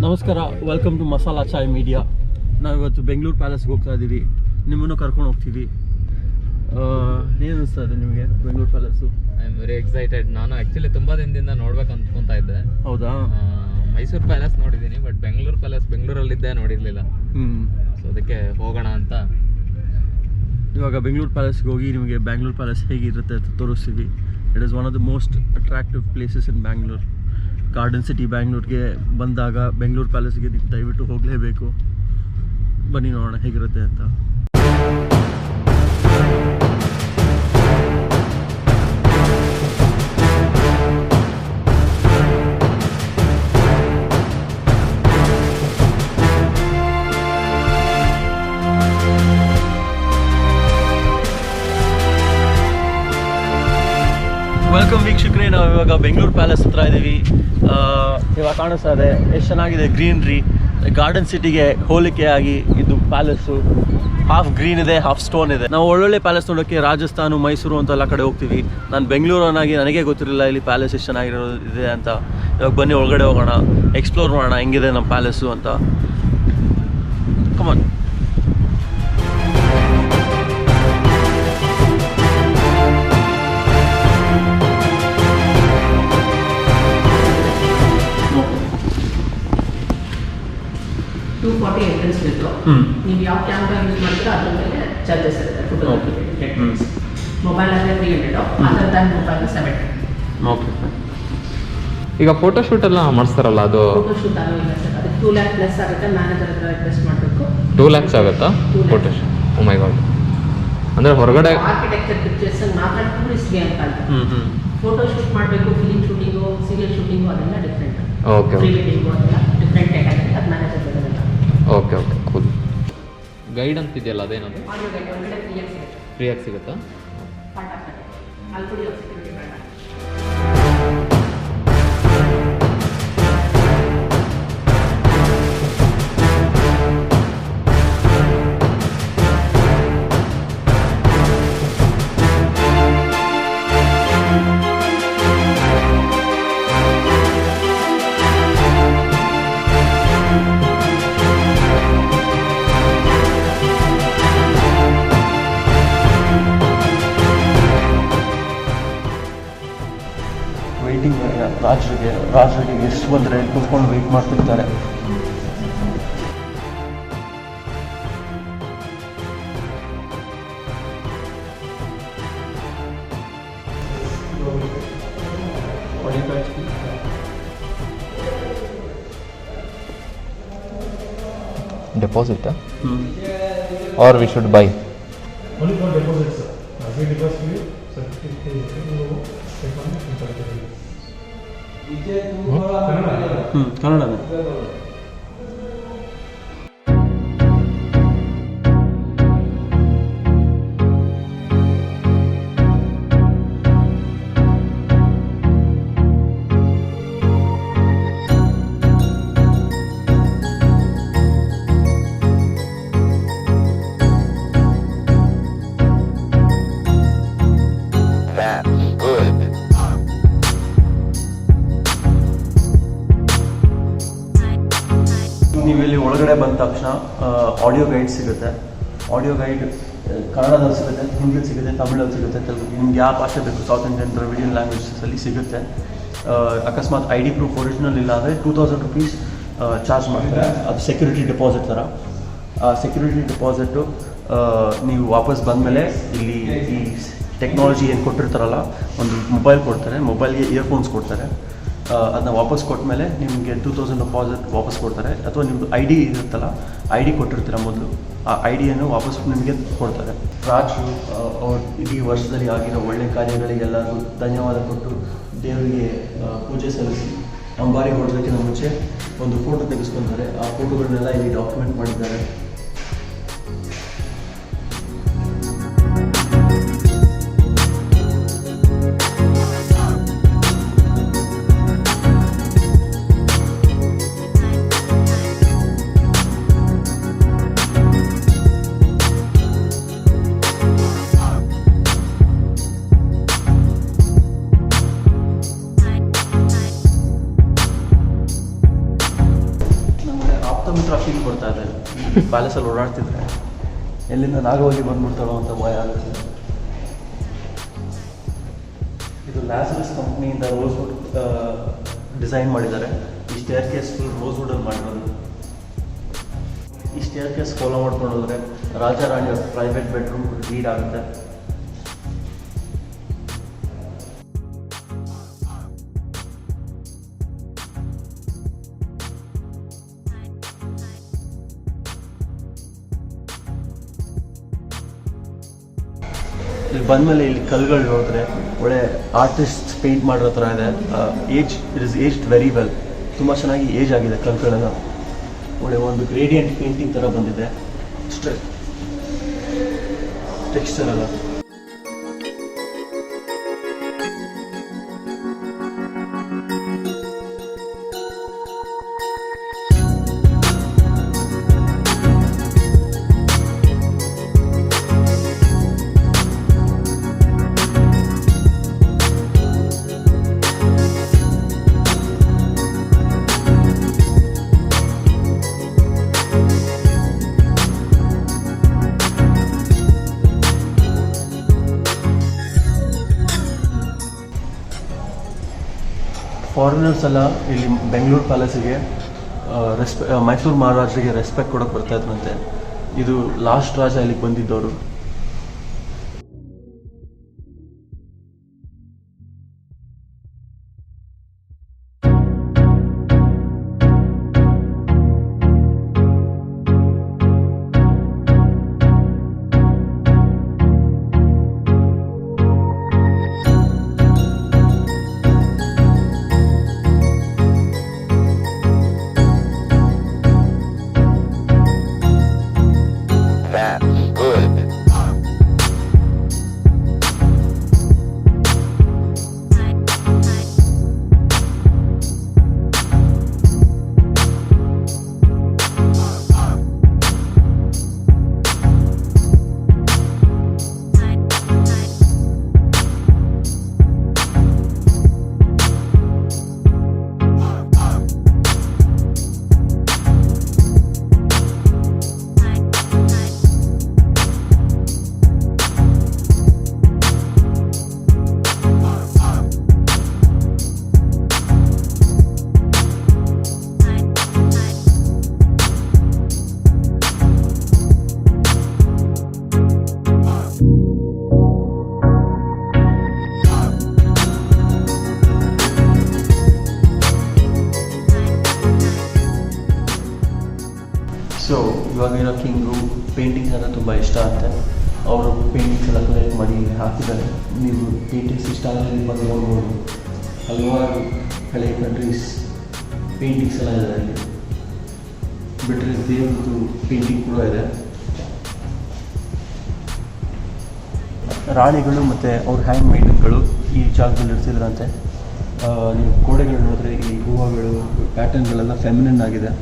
ನಮಸ್ಕಾರ, welcome to Masala chai Media. ನಾವಿವತ್ತು ಬೆಂಗಳೂರು ಪ್ಯಾಲೇಸ್ಗೆ ಹೋಗ್ತಾ ಇದ್ದೀವಿ. ನಿಮ್ಮನ್ನು ಕರ್ಕೊಂಡು ಹೋಗ್ತೀವಿ. ಏನು ಅನಿಸ್ತಾ ಇದೆ ನಿಮಗೆ Bengaluru palace? I am very excited. ನಾನು ಆ್ಯಕ್ಚುಲಿ ತುಂಬ ದಿನದಿಂದ ನೋಡ್ಬೇಕು ಅಂದ್ಕೊತಾ ಇದ್ದೆ. ಹೌದಾ? ಮೈಸೂರು ಪ್ಯಾಲೇಸ್ ನೋಡಿದ್ದೀನಿ, ಬಟ್ ಬೆಂಗಳೂರು ಪ್ಯಾಲೇಸ್ ಬೆಂಗಳೂರಲ್ಲಿದ್ದೆ ನೋಡಿರಲಿಲ್ಲ. ಸೊ ಅದಕ್ಕೆ ಹೋಗೋಣ ಅಂತ ಇವಾಗ ಬೆಂಗಳೂರು ಪ್ಯಾಲೇಸ್ಗೆ ಹೋಗಿ ನಿಮಗೆ ಬ್ಯಾಂಗ್ಳೂರು ಪ್ಯಾಲೇಸ್ ಹೇಗಿರುತ್ತೆ ಅಂತ ತೋರಿಸ್ತೀವಿ. It is one of the most attractive places in Bangalore. Garden city ಬ್ಯಾಂಗ್ಳೂರ್ಗೆ ಬಂದಾಗ ಬೆಂಗಳೂರು ಪ್ಯಾಲೇಸ್ಗೆ ನೀವು ದಯವಿಟ್ಟು ಹೋಗಲೇಬೇಕು. ಬನ್ನಿ ನೋಡೋಣ ಹೇಗಿರುತ್ತೆ ಅಂತ. ವೆಲ್ಕಮ್ ವೀಕ್ಷಕರೇ, ನಾವು ಇವಾಗ ಬೆಂಗಳೂರು ಪ್ಯಾಲೇಸ್ ಹತ್ರ ಇದ್ದೀವಿ. ಇವಾಗ ಕಾಣಿಸ್ತಾ ಇದೆ ಎಷ್ಟು ಚೆನ್ನಾಗಿದೆ ಗ್ರೀನ್ರಿ. ಗಾರ್ಡನ್ ಸಿಟಿಗೆ ಹೋಲಿಕೆಯಾಗಿ ಇದು ಪ್ಯಾಲೇಸು ಹಾಫ್ ಗ್ರೀನ್ ಇದೆ, ಹಾಫ್ ಸ್ಟೋನ್ ಇದೆ. ನಾವು ಒಳ್ಳೊಳ್ಳೆ ಪ್ಯಾಲೇಸ್ ನೋಡೋಕ್ಕೆ ರಾಜಸ್ಥಾನ, ಮೈಸೂರು ಅಂತ ಎಲ್ಲ ಕಡೆ ಹೋಗ್ತೀವಿ. ನಾನು ಬೆಂಗಳೂರನ್ನಾಗಿ ನನಗೆ ಗೊತ್ತಿರಲಿಲ್ಲ ಇಲ್ಲಿ ಪ್ಯಾಲೇಸ್ ಎಷ್ಟು ಚೆನ್ನಾಗಿರೋದಿದೆ ಅಂತ. ಇವಾಗ ಬನ್ನಿ ಒಳಗಡೆ ಹೋಗೋಣ, ಎಕ್ಸ್ಪ್ಲೋರ್ ಮಾಡೋಣ ಹೆಂಗಿದೆ ನಮ್ಮ ಪ್ಯಾಲೇಸು ಅಂತ. ಕಮಾನ್. ಎಂಟ್ರೆನ್ಸ್ ಬೇಕು. ನೀವು ಯಾವ ಕ್ಯಾಮ್ರಾ ಯೂಸ್ ಮಾಡ್ತೀರೋ ಅದ್ರ ಮೇಲೆ ಚಾರ್ಜಸ್ ಇರುತ್ತೆ. ಫೋಟೋಗ್ರಫಿ ಮೊಬೈಲ್ ಅಂದರೆ 300, ಅದರ್ ದ್ಯಾನ್ ಮೊಬೈಲ್ 700. ಓಕೆ. ಈಗ ಫೋಟೋಶೂಟ್ ಎಲ್ಲ ಮಾಡಿಸ್ತಾರಲ್ಲ, ಅದು ಫೋಟೋಶೂಟ್ ಆಗೋ ಇಲ್ಲ ಸರ್, ಅದಕ್ಕೆ 2 lakh ಪ್ಲಸ್ ಆಗುತ್ತೆ. ಮ್ಯಾನೇಜರ್ ಹತ್ರ ರಿಕ್ವೆಸ್ಟ್ ಮಾಡಬೇಕು. 2 lakhs ಆಗುತ್ತಾ ಫೋಟೋಶೂಟ್? ಓ ಮೈ ಗಾಡ್. ಅಂದರೆ ಹೊರಗಡೆ ಆರ್ಕಿಟೆಕ್ಚರ್ ಪಿಕ್ಚರ್ಸ್ ಮಾತ್ರ ಟೂರಿಸ್ಟ್ಗೆ ಅಂತ ಅಲ್ಲ. ಫೋಟೋಶೂಟ್ ಮಾಡಬೇಕು, ಫಿಲಿಮ್ ಶೂಟಿಂಗು, ಸೀರಿಯಲ್ ಶೂಟಿಂಗು, ಅದೆಲ್ಲ ಡಿಫ್ರೆಂಟ್. ಓಕೆ. ಪ್ರೀ ವೆಡ್ಡಿಂಗು ಅದೆಲ್ಲ ಡಿಫ್ರೆಂಟ್ ಟೈಪ್. ಅದು ಮ್ಯಾನೇಜರ್ ಬರೋದಿಲ್ಲ. Okay okay cool. ಗೈಡ್ ಅಂತಿದೆಯಲ್ಲ ಅದೇನದು? ಆಡಿಯೋ ಗೈಡ್ ಒಳಗಡೆ ಫ್ರೀಯಾಗಿ ಸಿಗುತ್ತಾ? ಪಾರ್ಟ್ ಆಫ್ ಆಲ್ರೆಡಿ ಸೆಕ್ಯೂರಿಟಿ ಬೇಡ. ವೆಯ್ಟಿಂಗ್ ರಾಜರಿಗೆ ಗೆಸ್ಟ್ ಬಂದರೆ ಕೂತ್ಕೊಂಡು ವೆಯ್ಟ್ ಮಾಡ್ತಿರ್ತಾರೆ. Deposit or we should buy? Only for deposit, sir. We deposit you, certificate Kannada. ನೀವು ಇಲ್ಲಿ ಒಳಗಡೆ ಬಂದ ತಕ್ಷಣ ಆಡಿಯೋ ಗೈಡ್ ಸಿಗುತ್ತೆ. ಆಡಿಯೋ ಗೈಡ್ ಕನ್ನಡದಲ್ಲಿ ಸಿಗುತ್ತೆ, ಹಿಂದಿಲಿ ಸಿಗುತ್ತೆ, ತಮಿಳಲ್ಲಿ ಸಿಗುತ್ತೆ, ತೆಲುಗು, ನಿಮ್ಗೆ ಯಾವ ಭಾಷೆ ಬೇಕು, ಸೌತ್ ಇಂಡಿಯನ್ ದ್ರವಿಡಿಯನ್ ಲ್ಯಾಂಗ್ವೇಜಸಲ್ಲಿ ಸಿಗುತ್ತೆ. ಅಕಸ್ಮಾತ್ ID ಪ್ರೂಫ್ ಒರಿಜಿನಲ್ ಇಲ್ಲ ಅಂದರೆ 2000 rupees ಚಾರ್ಜ್ ಮಾಡ್ತಾರೆ. ಅದು ಸೆಕ್ಯೂರಿಟಿ ಡೆಪಾಸಿಟ್ ಥರ. ಆ ಸೆಕ್ಯೂರಿಟಿ ಡೆಪಾಸಿಟ್ಟು ನೀವು ವಾಪಸ್ ಬಂದಮೇಲೆ ಇಲ್ಲಿ ಈ ಟೆಕ್ನಾಲಜಿ ಏನು ಕೊಟ್ಟಿರ್ತಾರಲ್ಲ, ಒಂದು ಮೊಬೈಲ್ ಕೊಡ್ತಾರೆ, ಮೊಬೈಲ್ಗೆ ಇಯರ್ಫೋನ್ಸ್ ಕೊಡ್ತಾರೆ. ಅದನ್ನ ವಾಪಸ್ ಕೊಟ್ಟ ಮೇಲೆ ನಿಮಗೆ 2000 ಡೆಪಾಸಿಟ್ ವಾಪಸ್ ಕೊಡ್ತಾರೆ. ಅಥವಾ ನಿಮ್ಮದು ID ಇರುತ್ತಲ್ಲ, ID ಕೊಟ್ಟಿರ್ತೀರ ಮೊದಲು, ಆ IDಯನ್ನು ವಾಪಸ್ ನಿಮಗೆ ಕೊಡ್ತಾರೆ. ರಾಜು ಅವ್ರ ಇಡೀ ವರ್ಷದಲ್ಲಿ ಆಗಿರೋ ಒಳ್ಳೆ ಕಾರ್ಯಗಳಿಗೆಲ್ಲರೂ ಧನ್ಯವಾದ ಕೊಟ್ಟು ದೇವರಿಗೆ ಪೂಜೆ ಸಲ್ಲಿಸಿ ಅಂಬಾರಿ ಹೊರಡೋದಕ್ಕಿಂತ ಮುಂಚೆ ಒಂದು ಫೋಟೋ ತೆಗೆಸ್ಕೊತಾರೆ. ಆ ಫೋಟೋಗಳನ್ನೆಲ್ಲ ಇಲ್ಲಿ ಡಾಕ್ಯುಮೆಂಟ್ ಮಾಡಿದ್ದಾರೆ. ಆಪ್ತಮಿತ್ರ ಫೀಲ್ ಬರ್ತಾ ಇದೆ ಈ ಪ್ಯಾಲೇಸಲ್ಲಿ ಓಡಾಡ್ತಿದ್ರೆ. ಎಲ್ಲಿಂದ ನಾಗವಲ್ಲಿ ಬಂದ್ಬಿಡ್ತಾಳೋ ಅಂತ ಭಯ ಆಗುತ್ತೆ. ಇದು ಲ್ಯಾಸರಸ್ ಕಂಪ್ನಿಯಿಂದ ರೋಸ್ವುಡ್ ಡಿಸೈನ್ ಮಾಡಿದ್ದಾರೆ. ಈ ಸ್ಟೇರ್ ಕೇಸ್ ಫುಲ್ ರೋಸ್ವುಡಲ್ಲಿ ಮಾಡಿರೋದು. ಈ ಸ್ಟೇರ್ ಕೇಸ್ ಫಾಲೋ ಮಾಡ್ಕೊಂಡು ಹೋದರೆ ರಾಜ ರಾಣಿಯವ್ರ ಪ್ರೈವೇಟ್ ಬೆಡ್ರೂಮ್ ಲೀಡ್ ಆಗುತ್ತೆ. ಇಲ್ಲಿ ಬಂದಮೇಲೆ ಇಲ್ಲಿ ಕಲ್ಗಳು ನೋಡಿದ್ರೆ ಒಳ್ಳೆ ಆರ್ಟಿಸ್ಟ್ ಪೇಂಟ್ ಮಾಡಿರೋ ಥರ ಇದೆ. It is aged very well. ತುಂಬ ಚೆನ್ನಾಗಿ ಏಜ್ ಆಗಿದೆ ಕಲ್ಗಳೆಲ್ಲ. ಒಳ್ಳೆ ಒಂದು ಗ್ರೇಡಿಯಂಟ್ ಪೇಂಟಿಂಗ್ ಥರ ಬಂದಿದೆ ಟೆಕ್ಸ್ಚರ್ ಎಲ್ಲ. ಫಾರಿನರ್ಸ್ ಎಲ್ಲ ಇಲ್ಲಿ ಬೆಂಗಳೂರು ಪ್ಯಾಲೇಸಿಗೆ ಮೈಸೂರು ಮಹಾರಾಜರಿಗೆ ರೆಸ್ಪೆಕ್ಟ್ ಕೊಡೋಕೆ ಬರ್ತಾ ಇದ್ರಂತೆ. ಇದು ಲಾಸ್ಟ್ ರಾಜ ಇಲ್ಲಿಗೆ ಬಂದಿದ್ದವರು. ಸೊ ಇವಾಗಿರೋ ಕಿಂಗು ಪೇಂಟಿಂಗ್ಸ್ ಎಲ್ಲ ತುಂಬ ಇಷ್ಟ ಅಂತೆ. ಅವರು ಪೇಂಟಿಂಗ್ಸ್ ಎಲ್ಲ ಕಲೆಕ್ಟ್ ಮಾಡಿ ಹಾಕಿದ್ದಾರೆ. ನೀವು ಪೇಂಟಿಂಗ್ಸ್ ಇಷ್ಟ ಆದರೆ ಬಂದು ನೋಡ್ಬೋದು. ಹಲವಾರು ಹಳೆಯ ಕಂಟ್ರೀಸ್ ಪೇಂಟಿಂಗ್ಸ್ ಎಲ್ಲ ಇದೆ ಅಲ್ಲಿ. ಬಿಟ್ಟರೆ ದೇವ್ರದ್ದು ಪೇಂಟಿಂಗ್ ಕೂಡ ಇದೆ. ರಾಣಿಗಳು ಮತ್ತು ಅವ್ರ ಹ್ಯಾಂಡ್ ಮೇಡನ್ಗಳು ಈ ಜಾಗದಲ್ಲಿ ಇರ್ತಿದ್ರಂತೆ. ನೀವು ಗೋಡೆಗಳು ನೋಡಿದ್ರೆ ಈ ಹೂವುಗಳು ಪ್ಯಾಟರ್ನ್ಗಳೆಲ್ಲ ಫೆಮಿನಿನ್ ಆಗಿದೆ.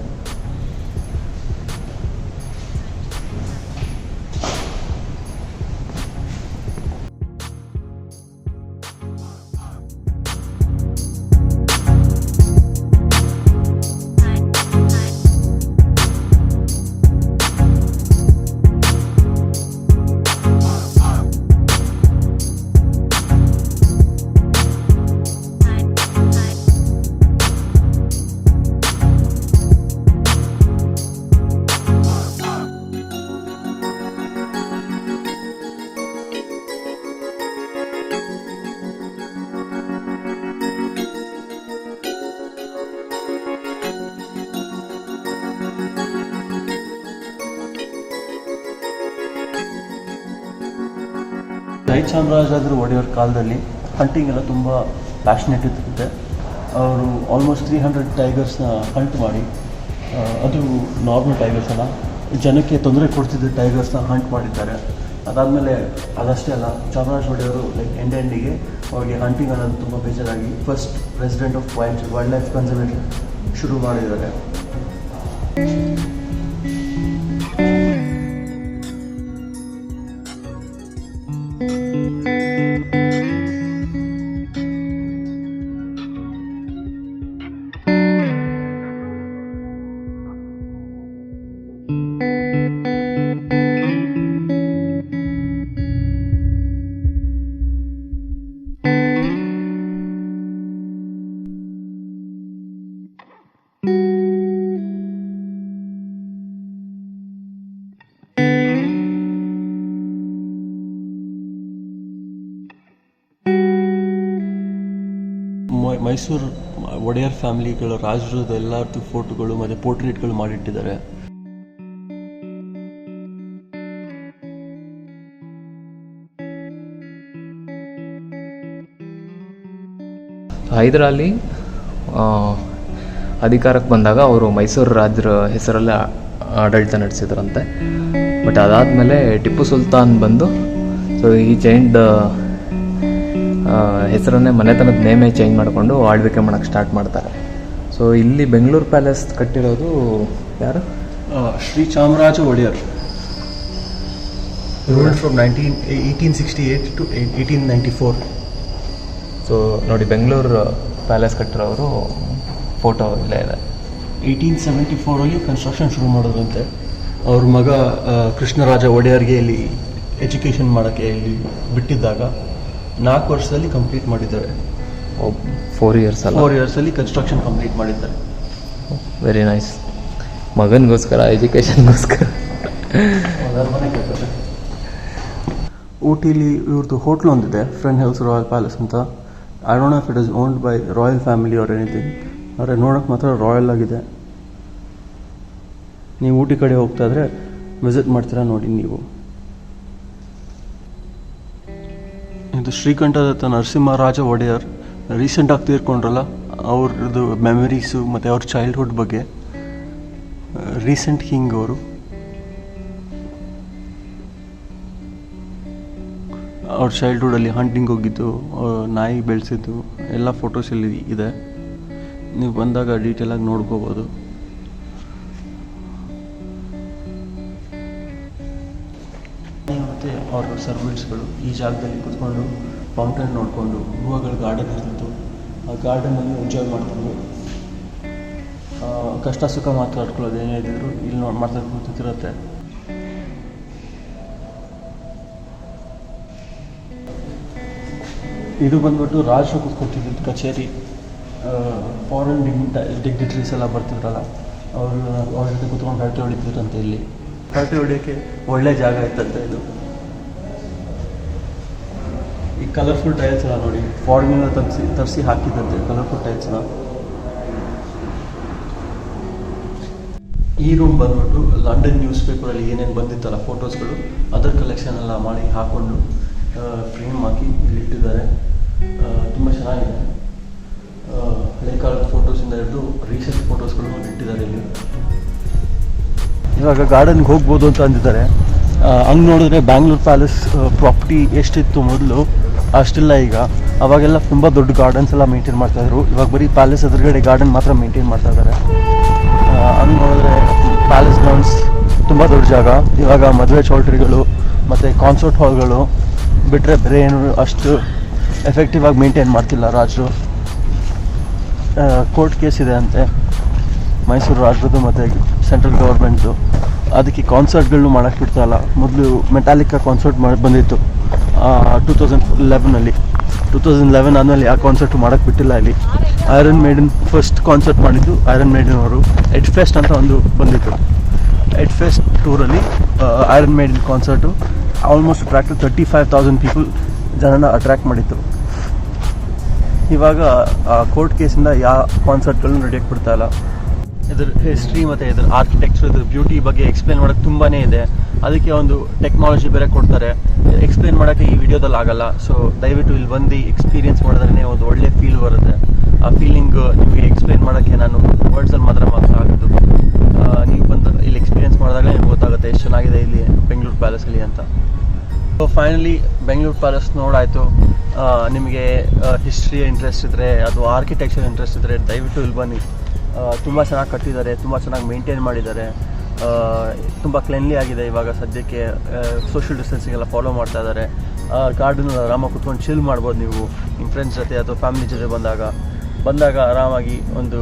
ಜಯಚಾಮರಾಜಾದ್ರು ಒಡೆಯವ್ರ ಕಾಲದಲ್ಲಿ ಹಂಟಿಂಗ್ ಎಲ್ಲ ತುಂಬ ಪ್ಯಾಷನೇಟ್ ಇರುತ್ತೆ. ಅವರು ಆಲ್ಮೋಸ್ಟ್ 300 ಟೈಗರ್ಸ್ನ ಹಂಟ್ ಮಾಡಿ, ಅದು ನಾರ್ಮಲ್ ಟೈಗರ್ಸ್ ಅಲ್ಲ, ಜನಕ್ಕೆ ತೊಂದರೆ ಕೊಡ್ತಿದ್ದ ಟೈಗರ್ಸ್ನ ಹಂಟ್ ಮಾಡಿದ್ದಾರೆ. ಅದಾದಮೇಲೆ ಅದಷ್ಟೇ ಅಲ್ಲ, ಚಾಮರಾಜ ಒಡೆಯವರು ಎಂಡಿಗೆ ಅವ್ರಿಗೆ ಹಂಟಿಂಗ್ ಅನ್ನೋದು ತುಂಬ ಬೇಜಾರಾಗಿ first president of wild life conservation ಶುರು ಮಾಡಿದ್ದಾರೆ. ಮೈಸೂರು ಒಡೆಯರ್ ಫ್ಯಾಮಿಲಿಗಳ ರಾಜರದ ಎಲ್ಲರದ್ದು ಫೋಟೋಗಳು ಮತ್ತು ಪೋರ್ಟ್ರೇಟ್ಗಳು ಮಾಡಿಟ್ಟಿದ್ದಾರೆ. ಹೈದರಾಲಿ ಅಧಿಕಾರಕ್ಕೆ ಬಂದಾಗ ಅವರು ಮೈಸೂರು ರಾಜರ ಹೆಸರಲ್ಲೇ ಆಡಳಿತ ನಡೆಸಿದ್ರಂತೆ. ಬಟ್ ಅದಾದಮೇಲೆ ಟಿಪ್ಪು ಸುಲ್ತಾನ್ ಬಂದು ಸೊ ಈ ಚೇಂಜ್ ಹೆಸರನ್ನೇ ಮನೆತನದ ನೇಮೇ ಚೇಂಜ್ ಮಾಡಿಕೊಂಡು ಆಳ್ವಿಕೆ ಮಾಡೋಕ್ಕೆ ಸ್ಟಾರ್ಟ್ ಮಾಡ್ತಾರೆ. ಸೊ ಇಲ್ಲಿ ಬೆಂಗಳೂರು ಪ್ಯಾಲೇಸ್ ಕಟ್ಟಿರೋದು ಯಾರು? Shri Chamaraja Wodeyar. Ruled from 1868 to 1894. So ನೋಡಿ, ಬೆಂಗಳೂರು ಪ್ಯಾಲೇಸ್ ಕಟ್ಟಿರೋರು ಫೋಟೋ ಇಲ್ಲೇ ಇದೆ. 1874 ಕನ್ಸ್ಟ್ರಕ್ಷನ್ ಶುರು ಮಾಡೋದಂತೆ. ಅವ್ರ ಮಗ ಕೃಷ್ಣರಾಜ ಒಡೆಯರ್ಗೆ ಇಲ್ಲಿ ಎಜುಕೇಷನ್ ಮಾಡೋಕ್ಕೆ ಇಲ್ಲಿ ಬಿಟ್ಟಿದ್ದಾಗ 4 ವರ್ಷದಲ್ಲಿ ಕಂಪ್ಲೀಟ್ ಮಾಡಿದ್ದಾರೆ. 4 ಇಯರ್ಸ್ ಅಲ್ಲ, 4 ಇಯರ್ಸಲ್ಲಿ ಕನ್ಸ್ಟ್ರಕ್ಷನ್ ಕಂಪ್ಲೀಟ್ ಮಾಡಿದ್ದಾರೆ. Very nice. ಮಗನಿಗೋಸ್ಕರ, ಎಜುಕೇಷನ್ಗೋಸ್ಕರ. ಊಟಿಲಿ ಇವ್ರದ್ದು ಹೋಟ್ಲ್ ಒಂದಿದೆ, ಫ್ರೆಂಡ್ ಹಿಲ್ಸ್ ರಾಯಲ್ ಪ್ಯಾಲೇಸ್ ಅಂತ. I don't know if it is owned by royal family or anything. ಆದರೆ ನೋಡೋಕ್ಕೆ ಮಾತ್ರ ರಾಯಲ್ ಆಗಿದೆ. ನೀವು ಊಟಿ ಕಡೆ ಹೋಗ್ತಾ ಇದ್ರೆ ವಿಸಿಟ್ ಮಾಡ್ತೀರಾ ನೋಡಿ ನೀವು. ಇದು ಶ್ರೀಕಂಠದತ್ತ ನರಸಿಂಹರಾಜ ಒಡೆಯರ್ ರೀಸೆಂಟಾಗಿ ತೀರ್ಕೊಂಡ್ರಲ್ಲ, ಅವ್ರದ್ದು ಮೆಮರೀಸು ಮತ್ತು ಅವ್ರ ಚೈಲ್ಡ್ಹುಡ್ ಬಗ್ಗೆ. ರೀಸೆಂಟ್ ಕಿಂಗ್ ಅವರು. ಅವ್ರ ಚೈಲ್ಡ್ಹುಡಲ್ಲಿ ಹಂಟಿಂಗ್ ಹೋಗಿದ್ದು, ನಾಯಿ ಬೆಳೆಸಿದ್ದು ಎಲ್ಲ ಫೋಟೋಸ್ ಇಲ್ಲಿ ಇದೆ. ನೀವು ಬಂದಾಗ ಡೀಟೇಲಾಗಿ ನೋಡ್ಕೋಬೋದು. ಮತ್ತು ಅವ್ರ ಸರ್ವೆಂಟ್ಸ್ಗಳು ಈ ಜಾಗದಲ್ಲಿ ಕೂತ್ಕೊಂಡು ಫೌಂಟೇನ್ ನೋಡಿಕೊಂಡು, ಹೂವುಗಳ ಗಾರ್ಡನ್ ಇರ್ತಿತ್ತು, ಆ ಗಾರ್ಡನಲ್ಲಿ ಎಂಜಾಯ್ ಮಾಡ್ತಿದ್ರು. ಕಷ್ಟ ಸುಖ ಮಾತಾಡ್ಕೊಳ್ಳೋದು ಏನೇ ಇದ್ದಿದ್ರು ಇಲ್ಲಿ ಮಾತಾಡ್ಕೊಂಡು ಕೂತಿರುತ್ತೆ. ಇದು ಬಂದ್ಬಿಟ್ಟು ರಾಜರು ಕೂತ್ಕೊತಿದ್ದು ಕಚೇರಿ. ಫಾರಿನ್ ಡಿಗ್ನಿಟರೀಸ್ ಎಲ್ಲ ಬರ್ತಿದ್ರಲ್ಲ, ಅವರು ಅವ್ರ ಜೊತೆ ಕೂತ್ಕೊಂಡು ಹರಟೆ ಹೊಡಿತಿದ್ರಂತೆ. ಇಲ್ಲಿ ಹರಟೆ ಹೊಡಿಯೋಕ್ಕೆ ಒಳ್ಳೆ ಜಾಗ ಇತ್ತಂತೆ ಇದು. ಈ ಕಲರ್ಫುಲ್ ಟೈಲ್ಸ್ ಎಲ್ಲ ನೋಡಿ, ಫಾರಿನಿಂದ ತರಿಸಿ ಹಾಕಿದ್ದಂತೆ ಕಲರ್ಫುಲ್ ಟೈಲ್ಸ್ನ. ಈ ರೂಮ್ ಬಂದ್ಬಿಟ್ಟು ಲಂಡನ್ ನ್ಯೂಸ್ ಪೇಪರಲ್ಲಿ ಏನೇನು ಬಂದಿತ್ತಲ್ಲ ಫೋಟೋಸ್ಗಳು, ಅದರ ಕಲೆಕ್ಷನ್ ಎಲ್ಲ ಮಾಡಿ ಹಾಕ್ಕೊಂಡು ಫ್ರೇಮ್ ಹಾಕಿ ಇಲ್ಲಿಟ್ಟಿದ್ದಾರೆ. ತುಂಬ ಚೆನ್ನಾಗಿದೆ. ಹಳೆ ಕಾಲದ ಫೋಟೋಸಿಂದ ಹಿಡಿದು ರೀಸೆಂಟ್ ಫೋಟೋಸ್ಗಳು ಇಟ್ಟಿದ್ದಾರೆ ಇಲ್ಲಿ. ಇವಾಗ ಗಾರ್ಡನ್ಗೆ ಹೋಗ್ಬೋದು ಅಂತ ಅಂದಿದ್ದಾರೆ. ಹಂಗೆ ನೋಡಿದ್ರೆ ಬ್ಯಾಂಗ್ಳೂರು ಪ್ಯಾಲೇಸ್ ಪ್ರಾಪರ್ಟಿ ಎಷ್ಟಿತ್ತು ಮೊದಲು ಅಷ್ಟಿಲ್ಲ ಈಗ. ಅವಾಗೆಲ್ಲ ತುಂಬ ದೊಡ್ಡ ಗಾರ್ಡನ್ಸ್ ಎಲ್ಲ ಮೇಂಟೈನ್ ಮಾಡ್ತಾಯಿದ್ರು. ಇವಾಗ ಬರೀ ಪ್ಯಾಲೇಸ್ ಎದುರುಗಡೆ ಗಾರ್ಡನ್ ಮಾತ್ರ ಮೇಂಟೈನ್ ಮಾಡ್ತಾ ಇದ್ದಾರೆ. ಹಂಗೆ ನೋಡಿದ್ರೆ ಪ್ಯಾಲೇಸ್ ಗ್ರೌಂಡ್ಸ್ ತುಂಬ ದೊಡ್ಡ ಜಾಗ. ಇವಾಗ ಮದುವೆ ಚೌಲ್ಟ್ರಿಗಳು ಮತ್ತು ಕಾನ್ಸರ್ಟ್ ಹಾಲ್ಗಳು ಬಿಟ್ಟರೆ ಬೇರೆ ಏನು ಅಷ್ಟು ಎಫೆಕ್ಟಿವ್ ಆಗಿ ಮೇಂಟೈನ್ ಮಾಡ್ತಿಲ್ಲ ರಾಜರು. ಕೋರ್ಟ್ ಕೇಸ್ ಇದೆ ಅಂತೆ ಮೈಸೂರು ರಾಜರದ್ದು ಮತ್ತು ಸೆಂಟ್ರಲ್ ಗೌರ್ಮೆಂಟ್ದು. ಅದಕ್ಕೆ ಕಾನ್ಸರ್ಟ್ಗಳನ್ನೂ ಮಾಡೋಕ್ಕೆ ಬಿಡ್ತಾಯಿಲ್ಲ. ಮೊದಲು ಮೆಟಾಲಿಕಾ ಕಾನ್ಸರ್ಟ್ ಬಂದಿತ್ತು 2011. 2011 ಆದಮೇಲೆ ಯಾವ ಕಾನ್ಸರ್ಟು ಮಾಡೋಕ್ಕೆ ಬಿಟ್ಟಿಲ್ಲ ಇಲ್ಲಿ. ಐರನ್ ಮೇಡನ್ ಫಸ್ಟ್ ಕಾನ್ಸರ್ಟ್ ಮಾಡಿದ್ದು ಐರನ್ ಮೇಡನ್ ಅವರು. ಎಡ್ ಫೆಸ್ಟ್ ಅಂತ ಒಂದು ಬಂದಿತ್ತು. ಎಡ್ ಫೆಸ್ಟ್ ಟೂರಲ್ಲಿ Iron Maiden concert almost attract 35,000 people ಜನನ ಅಟ್ರ್ಯಾಕ್ಟ್ ಮಾಡಿತ್ತು. ಇವಾಗ ಕೋರ್ಟ್ ಕೇಸಿಂದ ಯಾವ ಕಾನ್ಸರ್ಟ್ಗಳನ್ನ ನಡೆಯೋಕ್ಕೆ ಬಿಡ್ತಾಯಿಲ್ಲ. ಇದ್ರ ಹಿಸ್ಟ್ರಿ ಮತ್ತು ಇದ್ರ ಆರ್ಕಿಟೆಕ್ಚರ್, ಇದ್ರ ಬ್ಯೂಟಿ ಬಗ್ಗೆ ಎಕ್ಸ್ಪ್ಲೇನ್ ಮಾಡೋಕ್ಕೆ ತುಂಬಾ ಇದೆ. ಅದಕ್ಕೆ ಒಂದು ಟೆಕ್ನಾಲಜಿ ಬೇರೆ ಕೊಡ್ತಾರೆ. ಎಕ್ಸ್ಪ್ಲೇನ್ ಮಾಡೋಕ್ಕೆ ಈ ವಿಡಿಯೋದಲ್ಲಿ ಆಗಲ್ಲ. ಸೊ ದಯವಿಟ್ಟು ಇಲ್ಲಿ ಬಂದು ಎಕ್ಸ್ಪೀರಿಯೆನ್ಸ್ ಮಾಡಿದ್ರೆ ಒಂದು ಒಳ್ಳೆ ಫೀಲ್ ಬರುತ್ತೆ. ಆ ಫೀಲಿಂಗ್ ನಿಮಗೆ ಎಕ್ಸ್ಪ್ಲೇನ್ ಮಾಡೋಕ್ಕೆ ನಾನು ವರ್ಡ್ಸಲ್ಲಿ ಮಾತ್ರ ಆಗೋದು. ನೀವು ಬಂದು ಇಲ್ಲಿ ಎಕ್ಸ್ಪೀರಿಯೆನ್ಸ್ ಮಾಡಿದಾಗಲೇ ನಿಮ್ಗೆ ಗೊತ್ತಾಗುತ್ತೆ ಎಷ್ಟು ಚೆನ್ನಾಗಿದೆ ಇಲ್ಲಿ ಬೆಂಗಳೂರು ಪ್ಯಾಲೇಸಲ್ಲಿ ಅಂತ. ಸೊ ಫೈನಲಿ ಬೆಂಗಳೂರು ಪ್ಯಾಲೇಸ್ ನೋಡಾಯಿತು. ನಿಮಗೆ ಹಿಸ್ಟ್ರಿ ಇಂಟ್ರೆಸ್ಟ್ ಇದ್ದರೆ ಅಥವಾ ಆರ್ಕಿಟೆಕ್ಚರ್ ಇಂಟ್ರೆಸ್ಟ್ ಇದ್ದರೆ ದಯವಿಟ್ಟು ಇಲ್ಲಿ ಬನ್ನಿ. ತುಂಬ ಚೆನ್ನಾಗಿ ಕಟ್ಟಿದ್ದಾರೆ, ತುಂಬ ಚೆನ್ನಾಗಿ ಮೇಂಟೈನ್ ಮಾಡಿದ್ದಾರೆ. ತುಂಬ ಕ್ಲೀನ್ಲಿ ಆಗಿದೆ. ಇವಾಗ ಸದ್ಯಕ್ಕೆ ಸೋಷಿಯಲ್ ಡಿಸ್ಟೆನ್ಸಿಂಗೆಲ್ಲ ಫಾಲೋ ಮಾಡ್ತಾ ಇದ್ದಾರೆ. ಗಾರ್ಡನ್ ಆರಾಮಾಗಿ ಕುತ್ಕೊಂಡು ಚಿಲ್ ಮಾಡ್ಬೋದು ನೀವು ನಿಮ್ಮ ಫ್ರೆಂಡ್ಸ್ ಜೊತೆ ಅಥವಾ ಫ್ಯಾಮಿಲಿ ಜೊತೆ ಬಂದಾಗ ಆರಾಮಾಗಿ ಒಂದು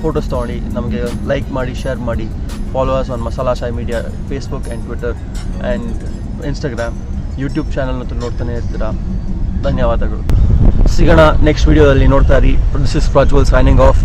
ಫೋಟೋಸ್ ತೊಗೊಂಡು ನಮಗೆ ಲೈಕ್ ಮಾಡಿ, ಶೇರ್ ಮಾಡಿ. Followers on masala chai media, Facebook and Twitter and Instagram, YouTube ಚಾನಲ್ನಂತೂ ನೋಡ್ತಾನೆ ಇರ್ತೀರಾ. ಧನ್ಯವಾದಗಳು. ಸಿಗೋಣ ನೆಕ್ಸ್ಟ್ ವಿಡಿಯೋದಲ್ಲಿ. ನೋಡ್ತಾ ಇರಿ. This is Prajwal signing of.